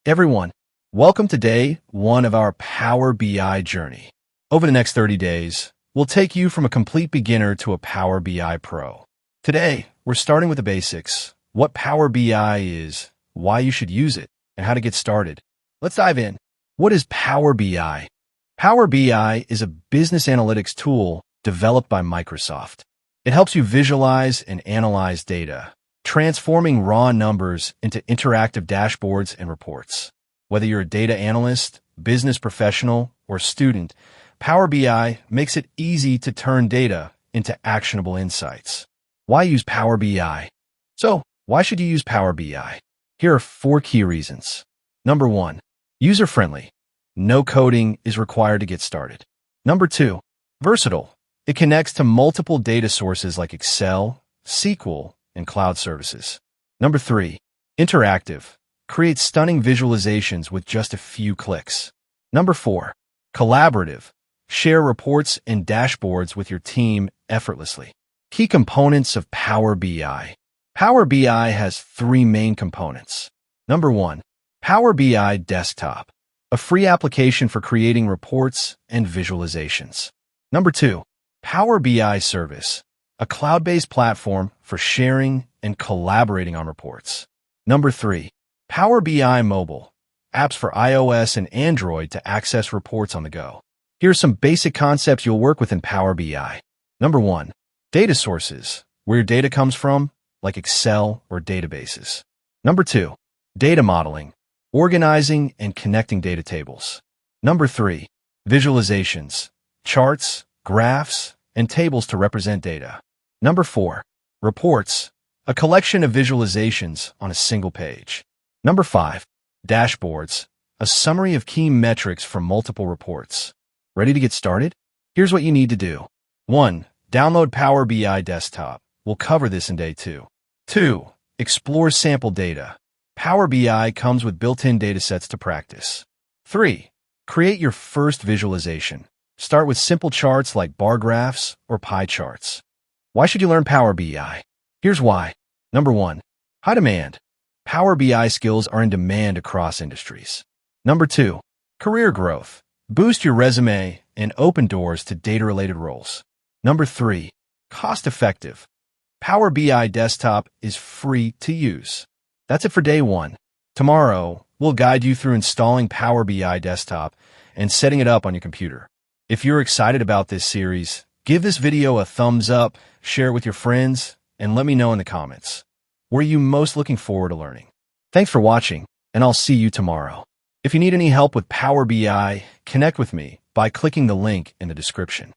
Everyone, welcome to day one of our Power BI journey. Over the next 30 days, we'll take you from a complete beginner to a Power BI pro. Today, we're starting with the basics, what Power BI is, why you should use it, and how to get started. Let's dive in. What is Power BI? Power BI is a business analytics tool developed by Microsoft. It helps you visualize and analyze data, transforming raw numbers into interactive dashboards and reports. Whether you're a data analyst, business professional, or student, Power BI makes it easy to turn data into actionable insights. Why use Power BI? So, why should you use Power BI? Here are 4 key reasons. Number 1, user-friendly. No coding is required to get started. Number 2, versatile. It connects to multiple data sources like Excel, SQL, and cloud services. Number 3, interactive. Create stunning visualizations with just a few clicks. Number 4, collaborative. Share reports and dashboards with your team effortlessly. Key components of Power BI. Power BI has 3 main components. Number 1, Power BI Desktop, a free application for creating reports and visualizations. Number 2, Power BI Service, a cloud-based platform for sharing and collaborating on reports. Number 3, Power BI Mobile, apps for iOS and Android to access reports on the go. Here are some basic concepts you'll work with in Power BI. Number 1, data sources, where your data comes from, like Excel or databases. Number 2, data modeling, organizing and connecting data tables. Number 3, visualizations, charts, graphs, and tables to represent data. Number 4, reports, a collection of visualizations on a single page. Number 5, dashboards, a summary of key metrics from multiple reports. Ready to get started? Here's what you need to do. 1, download Power BI Desktop. We'll cover this in day 2. 2, explore sample data. Power BI comes with built-in datasets to practice. 3, create your first visualization. Start with simple charts like bar graphs or pie charts. Why should you learn Power BI? Here's why. Number 1, high demand. Power BI skills are in demand across industries. Number 2, career growth. Boost your resume and open doors to data-related roles. Number 3, cost-effective. Power BI Desktop is free to use. That's it for day 1. Tomorrow, we'll guide you through installing Power BI Desktop and setting it up on your computer. If you're excited about this series, give this video a thumbs up, share it with your friends, and let me know in the comments. Where are you most looking forward to learning? Thanks for watching, and I'll see you tomorrow. If you need any help with Power BI, connect with me by clicking the link in the description.